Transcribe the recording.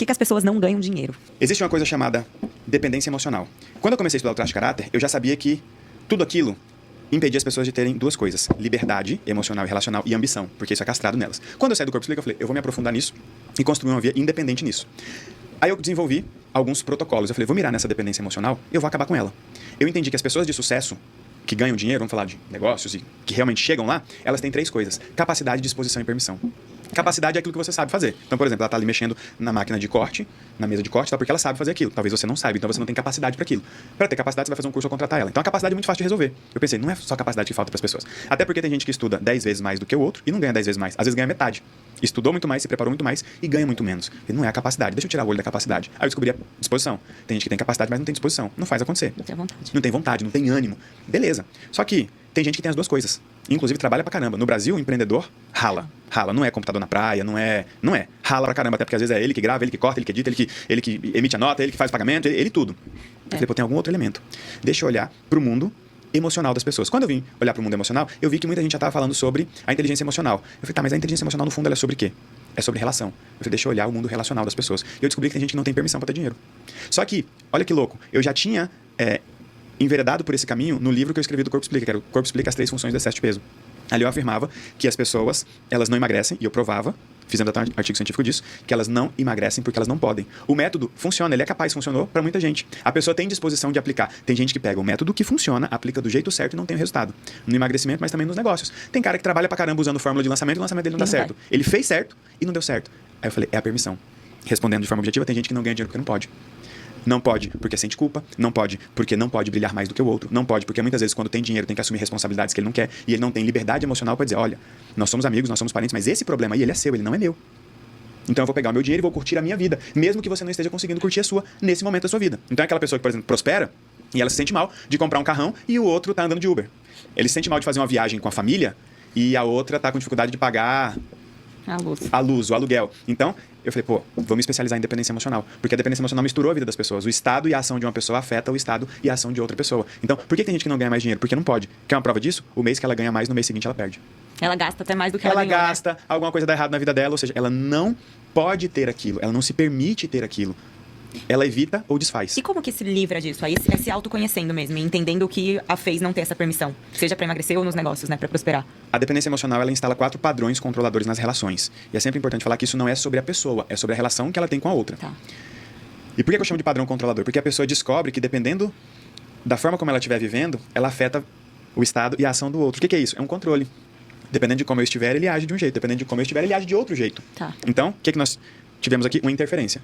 que as pessoas não ganham dinheiro? Existe uma coisa chamada dependência emocional. Quando eu comecei a estudar o traço de caráter, eu já sabia que tudo aquilo impedia as pessoas de terem duas coisas: liberdade emocional e relacional e ambição, porque isso é castrado nelas. Quando eu saí do Corpo Explica, eu falei, eu vou me aprofundar nisso e construir uma via independente nisso. Aí eu desenvolvi alguns protocolos. Eu falei, vou mirar nessa dependência emocional, eu vou acabar com ela. Eu entendi que as pessoas de sucesso que ganham dinheiro, vamos falar de negócios e que realmente chegam lá, elas têm três coisas: capacidade, disposição e permissão. Capacidade é aquilo que você sabe fazer. Então, por exemplo, ela está ali mexendo na máquina de corte, na mesa de corte, tá, porque ela sabe fazer aquilo. Talvez você não saiba, então você não tem capacidade para aquilo. Para ter capacidade, você vai fazer um curso ou contratar ela. Então, a capacidade é muito fácil de resolver. Eu pensei, não é só capacidade que falta para as pessoas. Até porque tem gente que estuda 10 vezes mais do que o outro e não ganha 10 vezes mais. Às vezes ganha metade. Estudou muito mais, se preparou muito mais e ganha muito menos. E não é a capacidade. Deixa eu tirar o olho da capacidade. Aí eu descobri a disposição. Tem gente que tem capacidade, mas não tem disposição. Não faz acontecer. Não tem vontade. Não tem vontade, não tem ânimo. Beleza. Só que tem gente que tem as duas coisas. Inclusive trabalha pra caramba. No Brasil, o empreendedor rala. Rala. Não é computador na praia, não é. Rala pra caramba, até porque às vezes é ele que grava, ele que corta, ele que edita, ele que emite a nota, ele que faz o pagamento, ele tudo. Eu falei, pô, tem algum outro elemento. Deixa eu olhar pro mundo emocional das pessoas. Quando eu vim olhar pro mundo emocional, eu vi que muita gente já estava falando sobre a inteligência emocional. Eu falei, tá, mas a inteligência emocional no fundo ela é sobre o quê? É sobre relação. Eu falei, deixa eu olhar o mundo relacional das pessoas. E eu descobri que tem gente que não tem permissão para ter dinheiro. Só que, olha que louco, eu já tinha enveredado por esse caminho no livro que eu escrevi do Corpo Explica, que era o Corpo Explica as 3 funções do excesso de peso. Ali eu afirmava que as pessoas, elas não emagrecem, e eu provava, fizemos até um artigo científico disso, que elas não emagrecem porque elas não podem. O método funciona, ele é capaz, funcionou para muita gente. A pessoa tem disposição de aplicar. Tem gente que pega o método que funciona, aplica do jeito certo e não tem o resultado. No emagrecimento, mas também nos negócios. Tem cara que trabalha pra caramba usando fórmula de lançamento e o lançamento dele não dá certo. Ele fez certo e não deu certo. Aí eu falei, é a permissão. Respondendo de forma objetiva, tem gente que não ganha dinheiro porque não pode. Não pode porque sente culpa, não pode porque não pode brilhar mais do que o outro, não pode porque muitas vezes quando tem dinheiro tem que assumir responsabilidades que ele não quer e ele não tem liberdade emocional para dizer, olha, nós somos amigos, nós somos parentes, mas esse problema aí ele é seu, ele não é meu. Então eu vou pegar o meu dinheiro e vou curtir a minha vida, mesmo que você não esteja conseguindo curtir a sua nesse momento da sua vida. Então é aquela pessoa que, por exemplo, prospera e ela se sente mal de comprar um carrão e o outro tá andando de Uber. Ele se sente mal de fazer uma viagem com a família e a outra tá com dificuldade de pagar a luz, o aluguel. Então, eu falei, pô, vou me especializar em dependência emocional. Porque a dependência emocional misturou a vida das pessoas. O estado e a ação de uma pessoa afeta o estado e a ação de outra pessoa. Então, por que tem gente que não ganha mais dinheiro? Porque não pode. Quer uma prova disso? O mês que ela ganha mais, no mês seguinte ela perde. Ela gasta até mais do que ela ganhou, gasta, né? Alguma coisa dá errado na vida dela, ou seja, ela não pode ter aquilo, ela não se permite ter aquilo. Ela evita ou desfaz. E como que se livra disso? Aí é se autoconhecendo mesmo, e entendendo o que a fez não ter essa permissão. Seja para emagrecer ou nos negócios, né? Para prosperar. A dependência emocional, ela instala 4 padrões controladores nas relações. E é sempre importante falar que isso não é sobre a pessoa, é sobre a relação que ela tem com a outra. Tá. E por que eu chamo de padrão controlador? Porque a pessoa descobre que dependendo da forma como ela estiver vivendo, ela afeta o estado e a ação do outro. O que é isso? É um controle. Dependendo de como eu estiver, ele age de um jeito. Dependendo de como eu estiver, ele age de outro jeito. Tá. Então, o que nós tivemos aqui? Uma interferência.